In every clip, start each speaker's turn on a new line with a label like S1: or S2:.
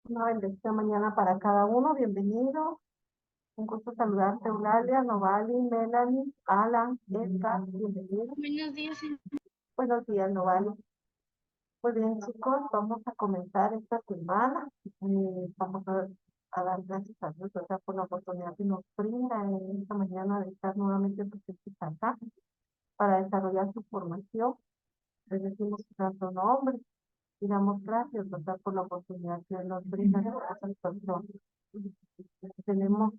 S1: Una bendecida mañana para cada uno. Bienvenido. Un gusto saludarte, Eulalia, Novali, Melanie, Alan, Edgar. Bienvenido.
S2: Buenos días,
S1: Buenos días, Novali. Pues bien, chicos, vamos a comenzar esta semana. Vamos a dar gracias a Dios, o sea, por la oportunidad que nos brinda en esta mañana de estar nuevamente presentes acá para desarrollar su formación. Les decimos su santo nombre y damos gracias, ¿verdad?, por la oportunidad que nos brinda estas personas. Tenemos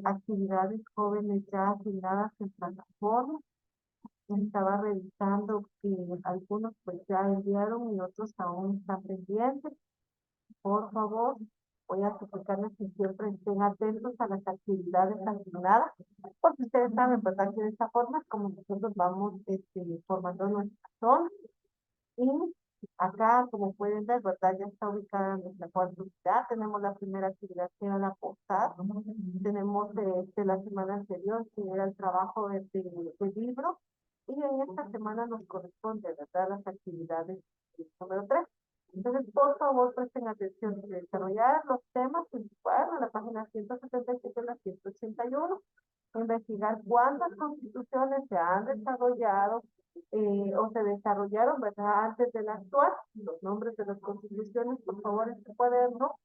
S1: actividades jóvenes ya asignadas en plataforma. Estaba revisando que algunos pues ya enviaron y otros aún están pendientes. Por favor, voy a suplicarles que siempre estén atentos a las actividades asignadas, porque ustedes saben, ¿verdad?, que de esta forma es como nosotros vamos formando nuestra zona. Y acá, como pueden ver, ¿verdad?, ya está ubicada nuestra cuarta unidad. Tenemos la primera actividad que era la posada. Tenemos de la semana anterior que era el trabajo de libro. Y en esta semana nos corresponde, ¿verdad?, las actividades número 3. Entonces, por favor, presten atención de desarrollar los temas principales en la página 177 y la 181, investigar cuántas constituciones se han desarrollado o se desarrollaron, ¿verdad?, antes de la actual, los nombres de las constituciones, por favor, en su cuaderno,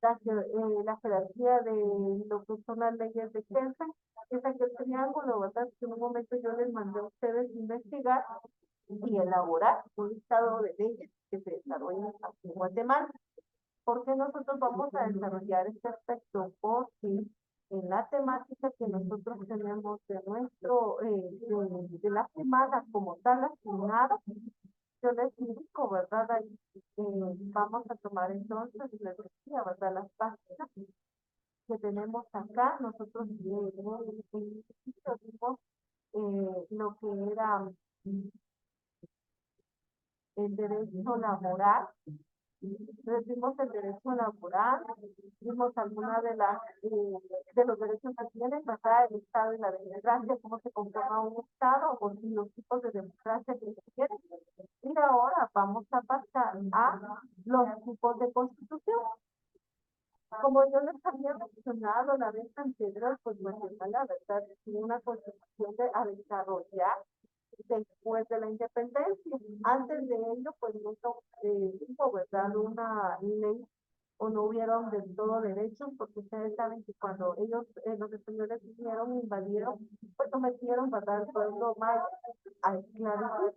S1: la jerarquía de lo que son las leyes de Kelsen, es aquel triángulo, ¿verdad?, que en un momento yo les mandé a ustedes investigar y elaborar un listado de leyes que se desarrollan aquí en Guatemala. ¿Por qué nosotros vamos a desarrollar este aspecto? Porque en la temática que nosotros tenemos de de la semana como tal asignada, yo les indico, ¿verdad? Ahí, vamos a tomar entonces, les decía, ¿verdad?, las páginas que tenemos acá. Nosotros vimos lo que era el derecho laboral. Entonces vimos el derecho laboral, vimos algunas de los derechos que tienen, ¿verdad?, el Estado y la democracia, cómo se conforma un Estado o los tipos de democracia que se tienen. Y ahora vamos a pasar a los tipos de constitución. Como yo les había mencionado la vez anterior, pues Guatemala, ¿verdad?, tiene una constitución a desarrollar después de la independencia. Antes de ello, pues no hubo, ¿verdad?, una ley o no hubieron del todo derechos, porque ustedes saben que cuando ellos, los españoles vinieron, invadieron, pues sometieron, ¿verdad?, al pueblo maya a esclavitud.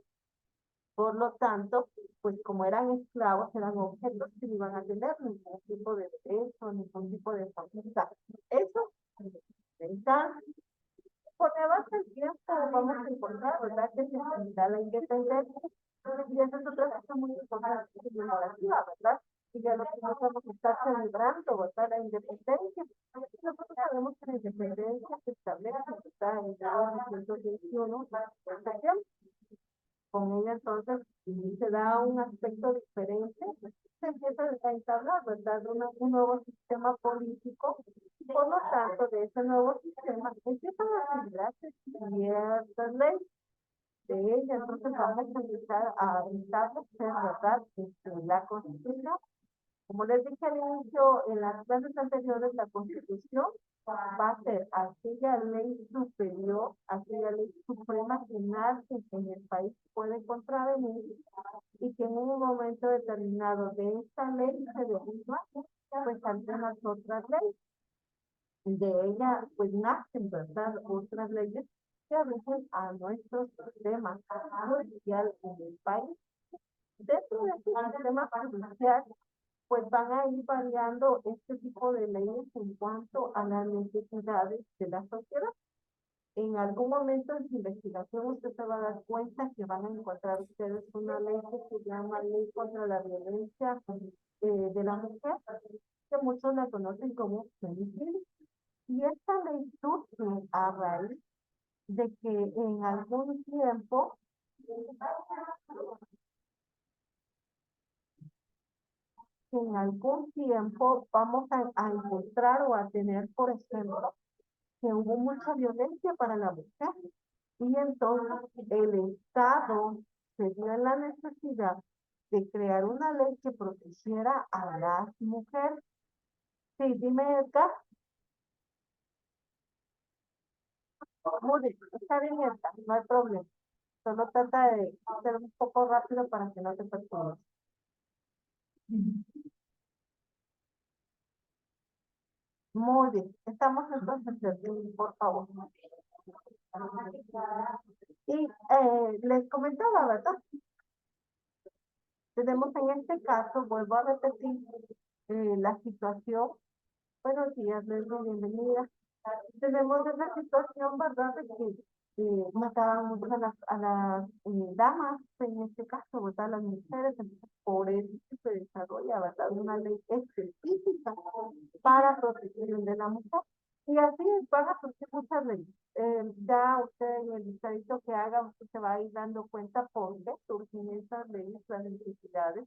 S1: Por lo tanto, pues como eran esclavos, eran objetos que no iban a tener ningún tipo de derecho, ningún tipo de facultad. Eso, entonces, con avance el tiempo vamos a encontrar, ¿verdad?, que se da la independencia. Y esa es otra cosa muy importante conmemorativa, ¿verdad? Y ya lo que nosotros vamos a estar celebrando, ¿verdad?, la independencia. Nosotros sabemos que la independencia se establece, ¿verdad?, en 1921, con ella entonces se da un aspecto diferente, se empieza a entablar, ¿verdad?, un nuevo sistema político. Por lo tanto, de ese nuevo sistema empiezan a generarse ciertas leyes de ella. Entonces vamos a empezar a establecer, ¿verdad?, la Constitución. Como les dije al inicio, en las clases anteriores, la Constitución va a ser aquella ley superior, aquella ley suprema que nace en el país, puede contravenir, y que en un momento determinado de esta ley se deriva pues algunas otras leyes. De ella pues nacen, ¿verdad?, otras leyes que rigen a nuestro sistema judicial en el país. Dentro de este sistema judicial pues van a ir variando este tipo de leyes en cuanto a las necesidades de la sociedad. En algún momento en su investigación usted se va a dar cuenta que van a encontrar ustedes una ley que se llama Ley contra la Violencia de la Mujer, que muchos la conocen como femicidio. Y esta ley surge a raíz de que en algún tiempo vamos a encontrar o a tener, por ejemplo, que hubo mucha violencia para la mujer. Y entonces el Estado se dio en la necesidad de crear una ley que protegiera a las mujeres. Sí, dime, Edgar. Muy bien, está bien, Edgar, no hay problema. Solo trata de ser un poco rápido para que no te perturbes. Muy bien, estamos entonces, por favor. Y les comentaba, ¿verdad? Tenemos en este caso, vuelvo a repetir, la situación. Buenos días, Leslie, bienvenida. Tenemos esa situación, ¿verdad? De que mataban mucho a las damas, en este caso, ¿verdad? Las mujeres, entonces por eso se desarrolla, ¿verdad? Una ley específica para protección de la mujer. Y así van a surgir muchas leyes. Ya usted en el listadito que haga, usted se va a ir dando cuenta por qué surgen esas leyes, las necesidades.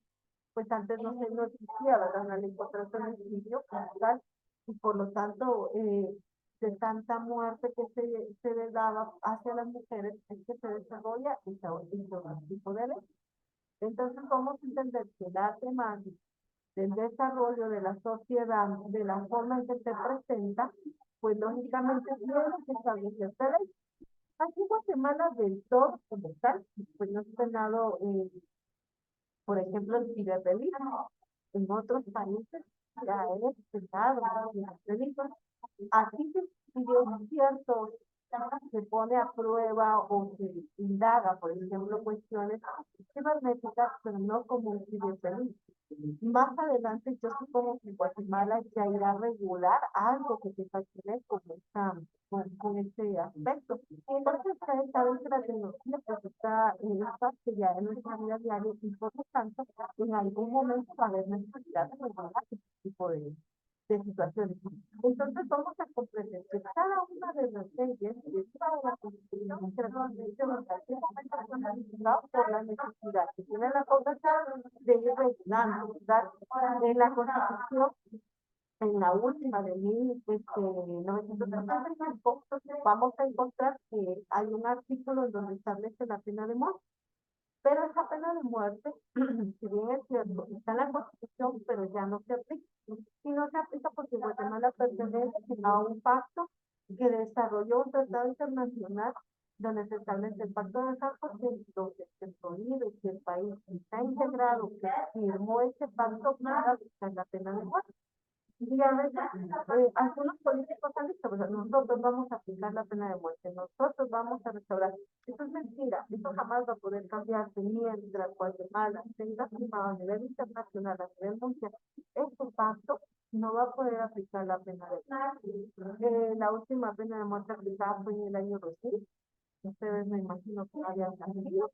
S1: Pues antes no se nos existía, ¿verdad? Una ley contra el feminicidio como tal, y por lo tanto, de tanta muerte que se le daba hacia las mujeres, es que se desarrolla ese tipo de ley. Entonces, vamos a entender que la temática del desarrollo de la sociedad, de la forma en que se presenta, pues lógicamente tiene que establecerse ley. Aquí en Guatemala del todo como tal, pues no se ha dado, por ejemplo, el ciberdelismo. En otros países ya es penado el ciberdelismo. Aquí si bien cierto se pone a prueba o se indaga, por ejemplo, cuestiones cibernéticas, pero no como un ciberdelito. Más adelante yo supongo que Guatemala ya irá a regular algo que se facilite con este aspecto. Entonces ustedes saben que la tecnología pues está en parte ya en nuestra vida diaria y por lo tanto en algún momento va a haber necesidad de regular este tipo de situaciones. Entonces vamos a comprender que cada una de las leyes de toda la Constitución que la Constitución está analizado por la necesidad que tiene la población de ir regulando, ¿verdad? En la Constitución, en la última de 1975, vamos a encontrar que hay un artículo en donde establece la pena de muerte. Pero esa pena de muerte, si bien es cierto, está en la Constitución, pero ya no se aplica. Y no se aplica porque Guatemala pertenece a un pacto que desarrolló un tratado internacional donde se establece el pacto de San José, donde se prohíbe que el país está integrado, que firmó ese pacto para evitar la pena de muerte. Y a veces algunos políticos han dicho, pues, nosotros vamos a aplicar la pena de muerte, nosotros vamos a restaurar. Eso es mentira, eso jamás va a poder cambiarse mientras Guatemala tenga firmado a nivel internacional, a nivel mundial, este pacto no va a poder aplicar la pena de muerte. La última pena de muerte aplicada fue en el año 2000. Ustedes me imagino que habían nacido,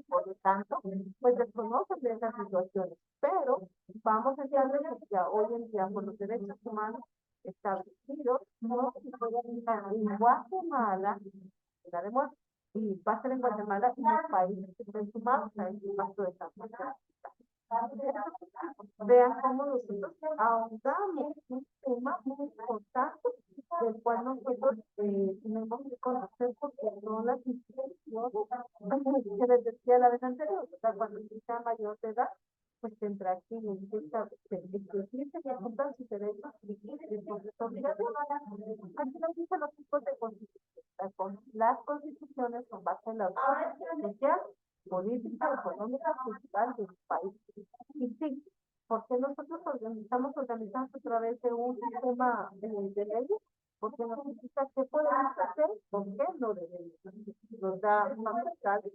S1: por lo tanto, pues desconocen de esas situaciones, pero vamos a establecer que ya hoy en día por los derechos humanos establecidos no se puede aplicar en Guatemala la de muerte y va a ser en Guatemala y los países que estén sumados a este pacto de San Francisco. Vean cómo nosotros ahondamos un tema muy importante del cual nosotros tenemos que conocer porque son las instituciones que les decía la vez anterior, o sea, cuando sea mayor de edad, pues tendrá que exigirse que cumplan sus derechos y sus obligaciones. Aquí nos dicen los tipos de constituciones. Las constituciones son base en la social, política, económica, cultural del país. Y sí, porque nosotros estamos organizados a través de un sistema de leyes, porque nos indica qué podemos hacer, por qué no debemos. Nos da facultades,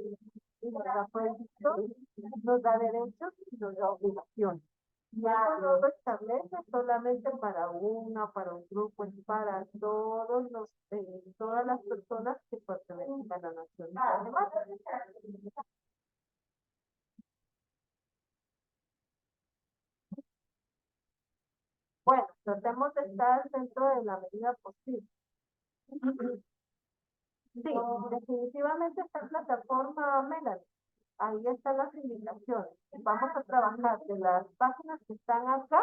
S1: y nos da proyectos, nos da derechos y nos da obligaciones. Y eso no lo establece solamente para una, para un grupo, es para todas las personas que pertenecen a la nación. Además, bueno, tratemos de estar dentro de la medida posible. Sí, definitivamente esta plataforma, Melanie, ahí están las indicaciones. Vamos a trabajar de las páginas que están acá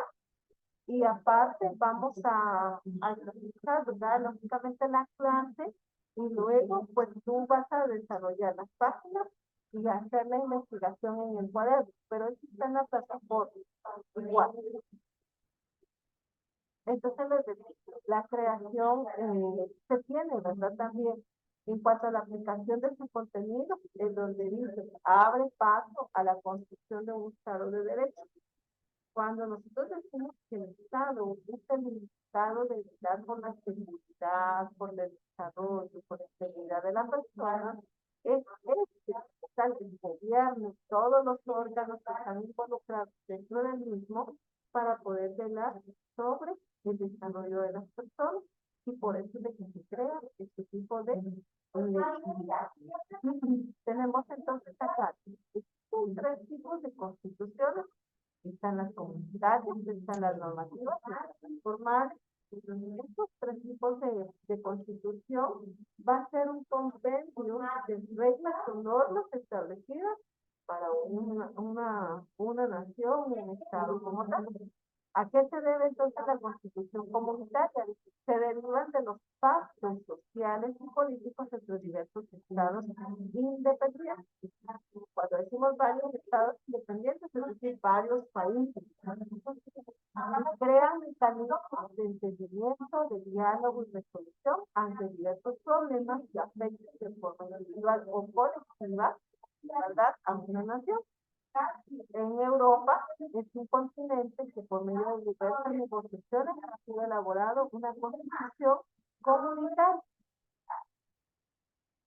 S1: y aparte vamos a realizar, ¿verdad? Lógicamente la clase y luego pues tú vas a desarrollar las páginas y hacer la investigación en el cuaderno, pero eso está en la plataforma igual. Entonces, la creación se tiene, ¿verdad? También en cuanto a la aplicación de su contenido, en donde dice, abre paso a la construcción de un Estado de Derecho. Cuando nosotros decimos que el Estado es el Estado de estar por la seguridad, por el desarrollo, por la integridad de la persona, es el gobierno, todos los órganos que están involucrados dentro del mismo para poder velar sobre el desarrollo de las personas y por eso es de que se crea este tipo de legislación. Tenemos entonces acá tres tipos de constituciones. Están las comunitarias, están las normativas, están formales. Estos tres tipos de constitución va a ser un compendio de reglas o normas establecidas para una nación, un estado como tal. ¿A qué se debe entonces la constitución comunitaria? Se derivan de los pactos sociales y políticos entre diversos estados independientes. Cuando decimos varios estados independientes, es decir, varios países. Crean mecanismos de entendimiento, de diálogo y resolución ante diversos problemas que afectan de forma individual o colectiva, ¿verdad?, a una nación. En Europa es un continente que por medio de diversas negociaciones ha sido elaborado una constitución comunitaria.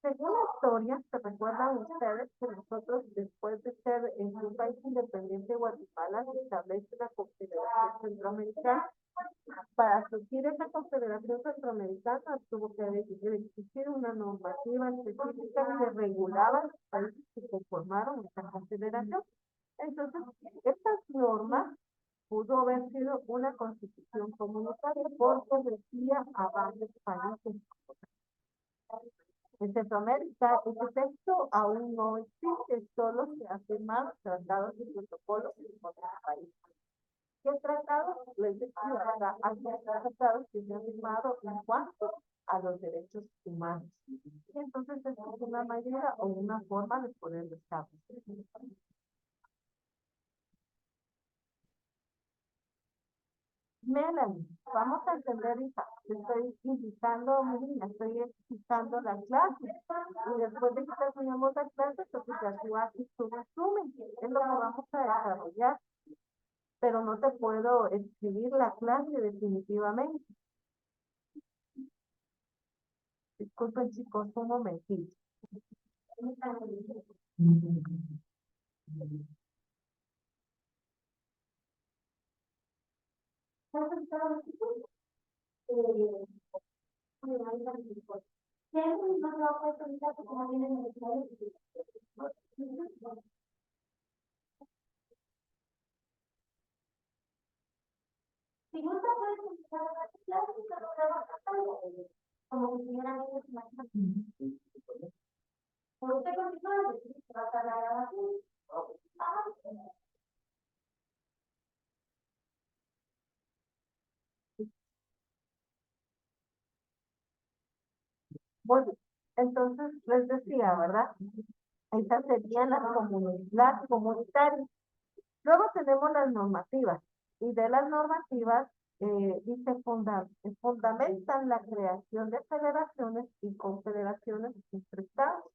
S1: Según la historia, se recuerdan ustedes que nosotros, después de ser en un país independiente, Guatemala se establece la Confederación Centroamericana. Para surgir esa Confederación Centroamericana tuvo que existir una normativa específica que regulaba los países que conformaron esta confederación. Entonces, estas normas pudo haber sido una constitución comunitaria porque decía a varios países. En Centroamérica, ese texto aún no existe, solo se hacen más tratados y protocolos en otros países. ¿Qué tratados? Les decía, hay tratados que se han firmado en cuanto a los derechos humanos. Y entonces, esta es una manera o una forma de poderlo establecer. Melanie, vamos a entender, hija. Estoy invitando, Melina, estoy explicando la clase. Y después de que terminemos la clase, entonces ya tú haces tu resumen. Es lo que vamos a desarrollar. Pero no te puedo escribir la clase definitivamente. Disculpen, chicos, un momentito. Si gusta, puedes empezar a dar clases y como si estuvieran ellos más. Por usted continúa, va a estar la grabación. Bueno, entonces les decía, ¿verdad? Esas serían las comunitarias. Luego tenemos las normativas, y de las normativas dice fundamentan la creación de federaciones y confederaciones entre estados.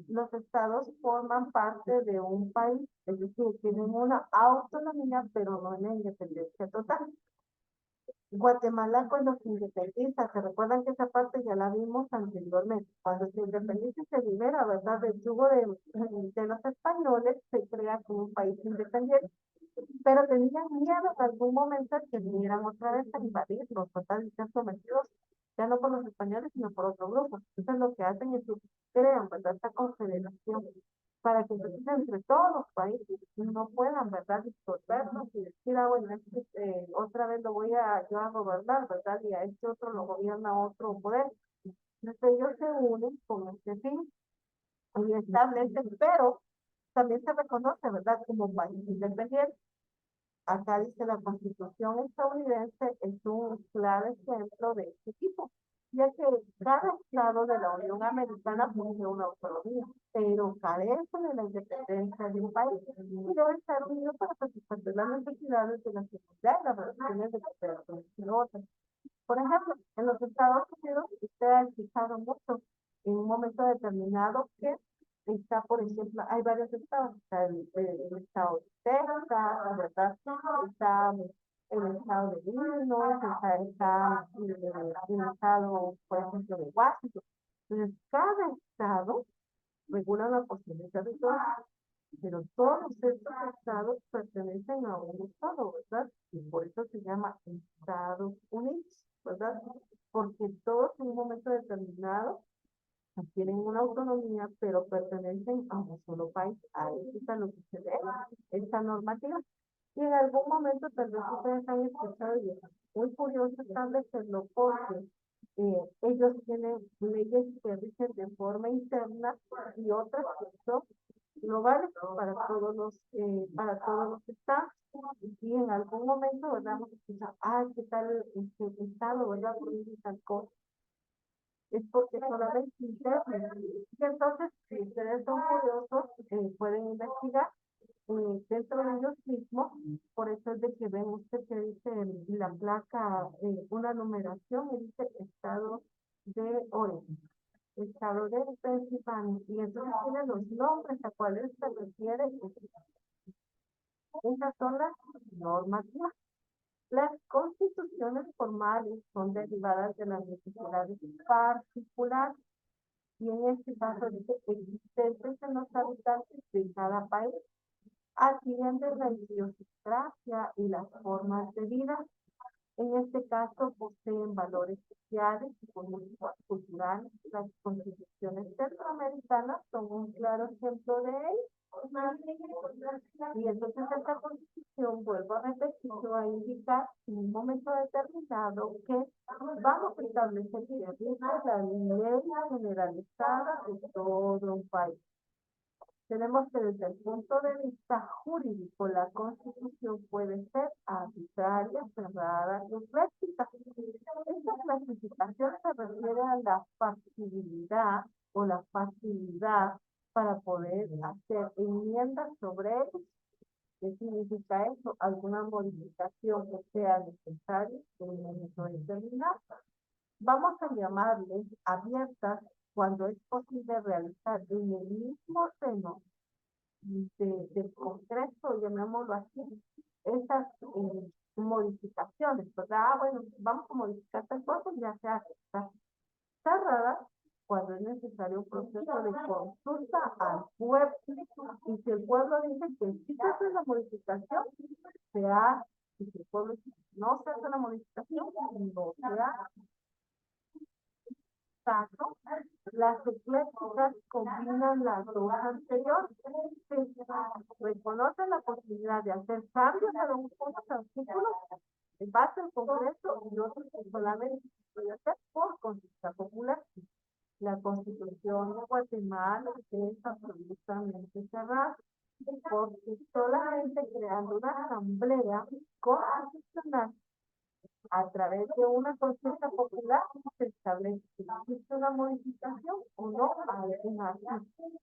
S1: Los estados forman parte de un país, es decir, tienen una autonomía, pero no en independencia total. Guatemala cuando se independiza, se recuerdan que esa parte ya la vimos anteriormente, cuando se independiza y se libera, ¿verdad?, del yugo de los españoles, se crea como un país independiente, pero tenían miedo en algún momento que vinieran otra vez a invadirlos, ¿verdad?, y ser sometidos ya no por los españoles, sino por otro grupo. Entonces lo que hacen es que crean, ¿verdad?, esta confederación para que entonces entre todos los países no puedan, ¿verdad?, disolvernos y decir, ah, bueno, otra vez lo voy a yo a gobernar, ¿verdad?, y a este otro lo gobierna otro poder. Entonces ellos se unen con este fin y establecen, pero también se reconoce, ¿verdad?, como país independiente. Acá dice la Constitución estadounidense es un claro ejemplo de este tipo. ya que cada estado de la Unión Americana posee una autonomía, pero carece de la independencia de un país y debe estar unido para satisfacer las necesidades de la sociedad y las relaciones de cooperación y otras. Por ejemplo, en los Estados Unidos, usted ha escuchado mucho en un momento determinado que está, por ejemplo, hay varios estados, está el estado de Texas, ¿verdad? Está el estado de Illinois, está el estado, por ejemplo, de Washington. Entonces, cada estado regula una porción de territorio, pero todos estos estados pertenecen a un estado, ¿verdad? Y por eso se llama Estados Unidos, ¿verdad? Porque todos en un momento determinado tienen una autonomía, pero pertenecen a un solo país. A eso es a lo que se debe esta normativa. Y en algún momento tal vez ustedes han escuchado, y es muy curioso establecerlo porque ellos tienen leyes que rigen de forma interna y otras que son globales para todos los estados. Y en algún momento, ¿verdad? Hemos escuchado, ¿qué tal este estado, ¿verdad? Prohíbe tal cosa? Es porque solamente interno. Y entonces, si ustedes son curiosos, pueden investigar dentro de ellos mismos. Por eso es de que ven usted que dice en la placa una numeración y dice estado de Oregon, estado de Pensilvania, y entonces tiene los nombres a cuales se refiere. Esas son las normativas. Las constituciones formales son derivadas de las necesidades particulares y en este caso dice existentes en los habitantes de cada país, atienden la idiosincrasia y las formas de vida. En este caso poseen valores sociales y culturales. Las constituciones centroamericanas son un claro ejemplo de ello. Y entonces esta constitución, vuelvo a repetir, va a indicar en un momento determinado que vamos a establecer que rige la ley generalizada de todo un país. Tenemos que desde el punto de vista jurídico, la Constitución puede ser arbitraria, cerrada y flexible. Esta clasificación se refiere a la factibilidad o la facilidad para poder hacer enmiendas sobre ellos. ¿Qué significa eso? Alguna modificación que sea necesaria en un momento determinado. Vamos a llamarles abiertas cuando es posible realizar en el mismo seno del Congreso, llamémoslo así, esas modificaciones, ¿verdad? Bueno, vamos a modificar tal cosa, ya se hace. Está cerrada cuando es necesario un proceso de consulta al pueblo. Y si el pueblo dice que sí se hace la modificación, se hace. Y si el pueblo dice que no se hace la modificación, no se hace. Caso, las eclécticas combinan las dos anteriores. Reconocen la posibilidad de hacer cambios a los artículos en base al Congreso y otros que solamente se puede hacer por consulta popular. La Constitución de Guatemala es absolutamente cerrada porque solamente creando una asamblea constitucional a través de una consulta popular se establece si existe una modificación o no a algún artículo.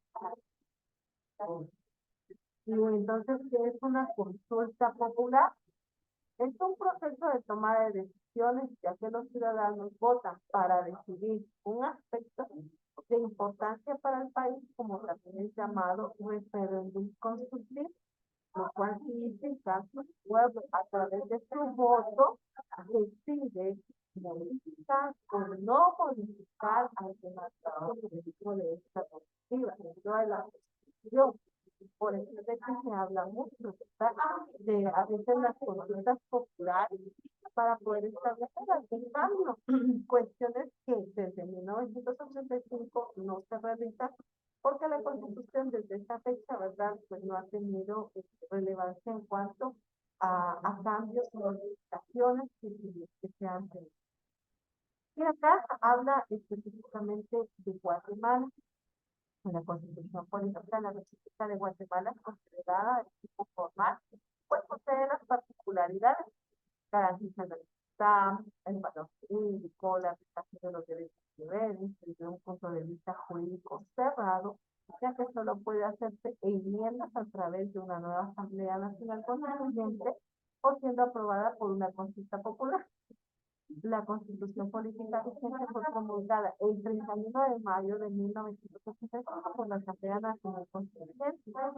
S1: Y entonces, ¿qué es una consulta popular? Es un proceso de toma de decisiones, ya que los ciudadanos votan para decidir un aspecto de importancia para el país, como también es llamado referéndum consultivo, lo cual significa que el pueblo a través de su voto decide modificar o no modificar algún aspecto político de esta normativa, dentro de la Constitución. Por eso es de que se habla mucho, ¿verdad? De a veces las consultas populares para poder establecer algún cambio. Cuestiones que desde 1985 no se realizan porque la Constitución desde esa fecha, ¿verdad? Pues no ha tenido relevancia en cuanto a cambios o modificaciones que se han tenido. Y acá habla específicamente de Guatemala. En la Constitución Política, la República de Guatemala es considerada de tipo formal, pues posee las particularidades que garantizan la está el valor jurídico, la aplicación de los derechos civiles desde un punto de vista jurídico cerrado, ya que solo puede hacerse enmiendas a través de una nueva Asamblea Nacional Constituyente o siendo aprobada por una consulta popular. La Constitución Política vigente fue promulgada el 31 de mayo de 1985 por la Asamblea Nacional Constituyente. Esta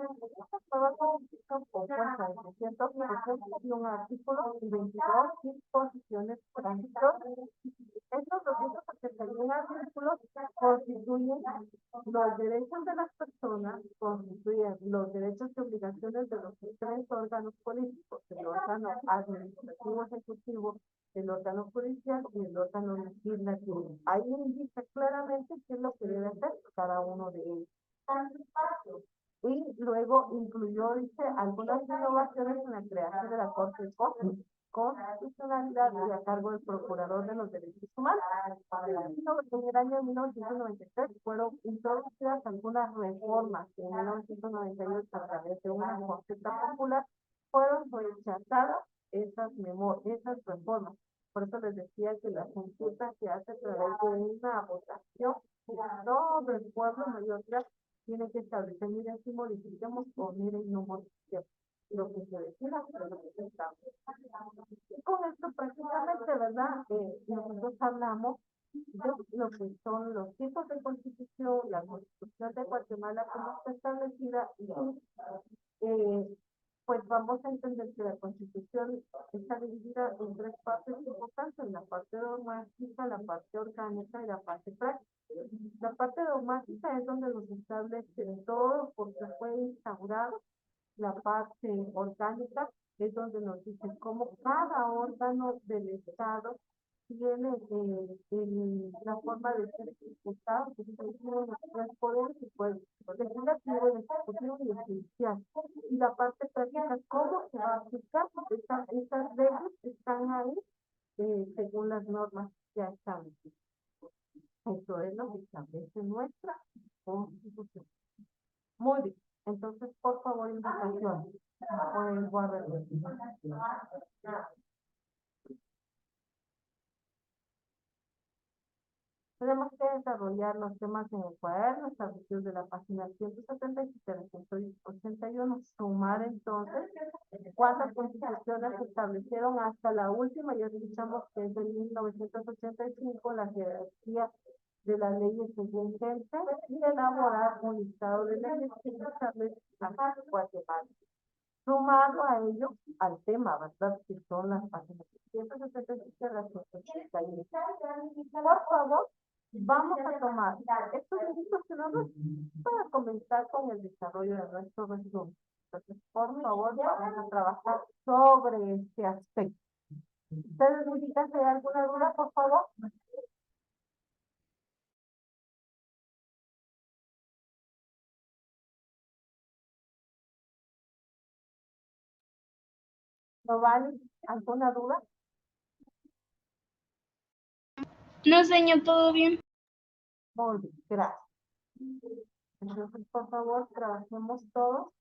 S1: nueva Constitución compuesta de 361 artículos y 22 disposiciones transitorias. Estos 281 artículos constituyen los derechos de las personas, constituyen los derechos y obligaciones de los tres órganos políticos, el órgano administrativo ejecutivo, el órgano judicial y el órgano legislativo. Ahí indica claramente qué es lo que debe hacer cada uno de ellos. Y luego incluyó, dice, algunas innovaciones en la creación de la Corte de Constitucionalidad y a cargo del Procurador de los Derechos Humanos. En el año 1993 fueron introducidas algunas reformas que en 1998 a través de una consulta popular fueron rechazadas esas reformas. Por eso les decía que la consulta se hace a través de una votación. Todo el pueblo mayor tiene que establecer, miren, si modificamos o miren, no modifiquemos. Lo que se decida, pero lo que se establece. Y con esto prácticamente, ¿verdad? Nosotros hablamos de lo que son los tipos de constitución, la constitución de Guatemala como está establecida y pues vamos a entender que la Constitución está dividida en tres partes importantes, la parte dogmática, la parte orgánica y la parte práctica. La parte dogmática es donde nos establece todo porque fue instaurado. La parte orgánica es donde nos dice cómo cada órgano del Estado tiene la forma de ser ejecutado, que tiene los tres poderes, pues, el legislativo, el ejecutivo y el judicial. Y la parte práctica, cómo se va a aplicar, estas leyes están ahí según las normas ya establecidas. Eso es lo que establece nuestra Constitución. Muy bien. Entonces, por favor, invitación. Tenemos que desarrollar los temas en el cuaderno establecidos de la página 177 a 181, sumar entonces cuántas constituciones se establecieron hasta la última, ya escuchamos que es de 1985, la jerarquía de las leyes vigentes y elaborar un listado de leyes que establece Guatemala. Sumado a ello, al tema, ¿verdad? Que son las páginas 177 a 181. Por favor, vamos a tomar estos minutos que nos para comenzar con el desarrollo de nuestro resumen. Entonces, por favor, vamos a trabajar sobre este aspecto. ¿Ustedes me indican si hay alguna duda, por favor? ¿No vale? ¿Alguna duda?
S2: No, señor, todo bien.
S1: Muy bien, gracias. Entonces, por favor, trabajemos todos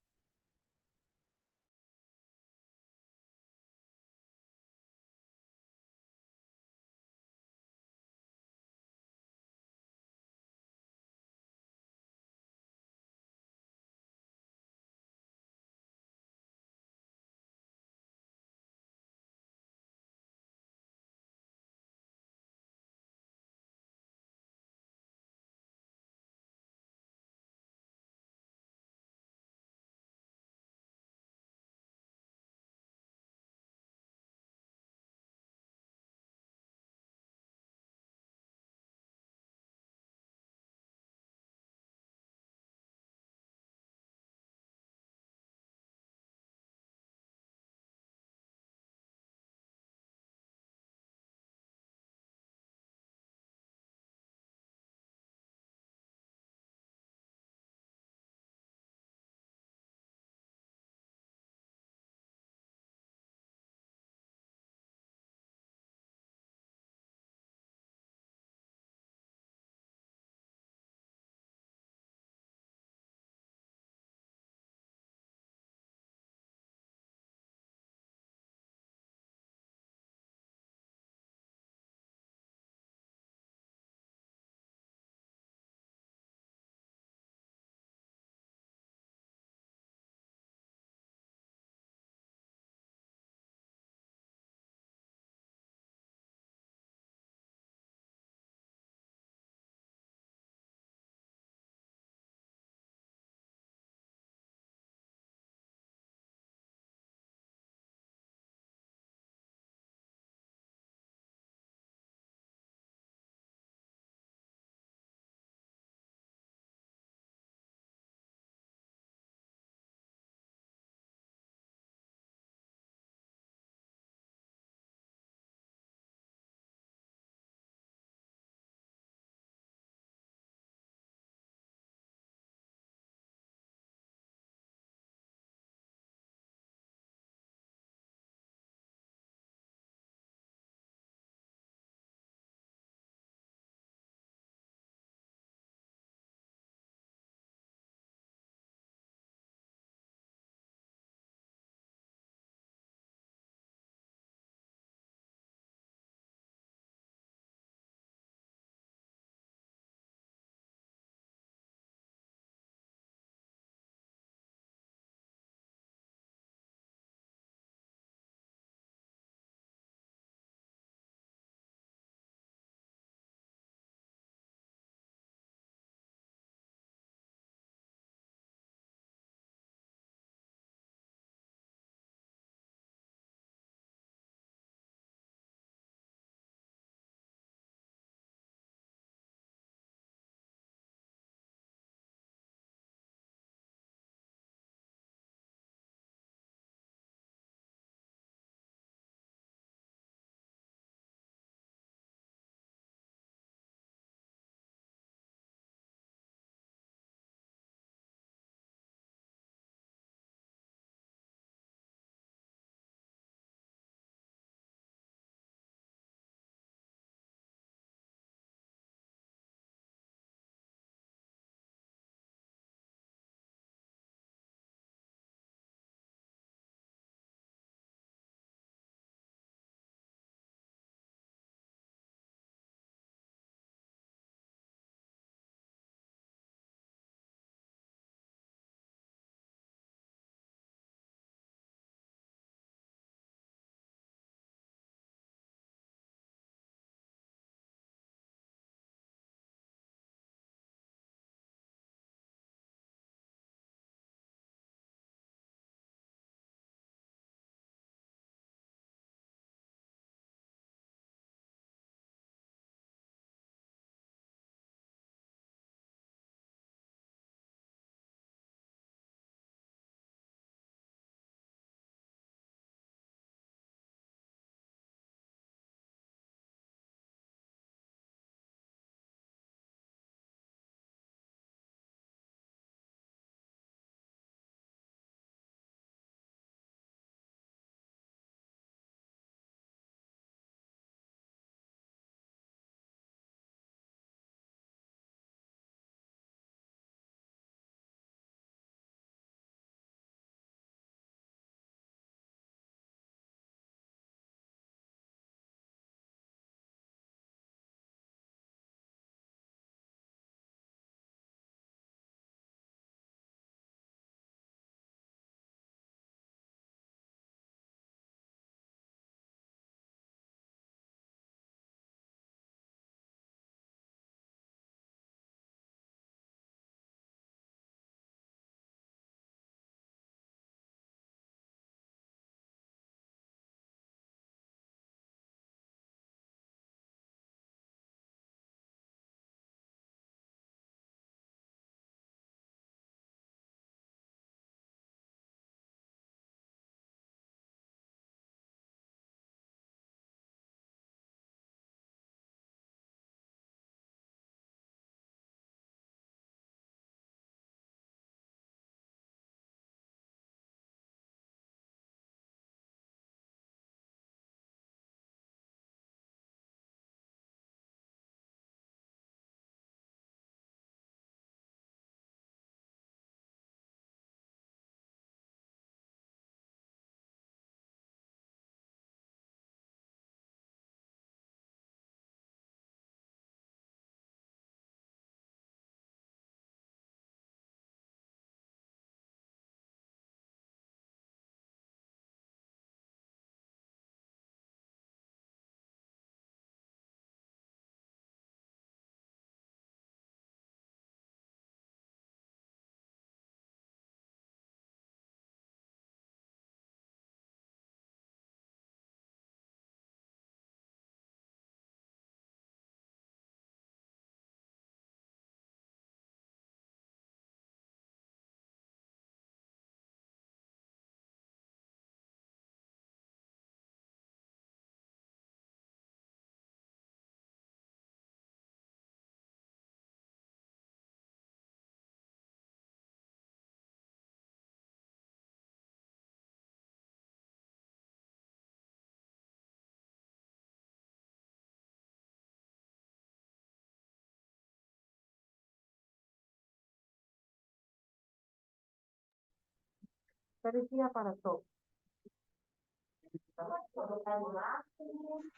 S1: Feliz día para todos.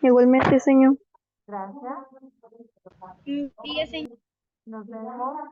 S3: Igualmente, señor.
S1: Gracias.
S2: Buen día, señor.
S1: Nos vemos.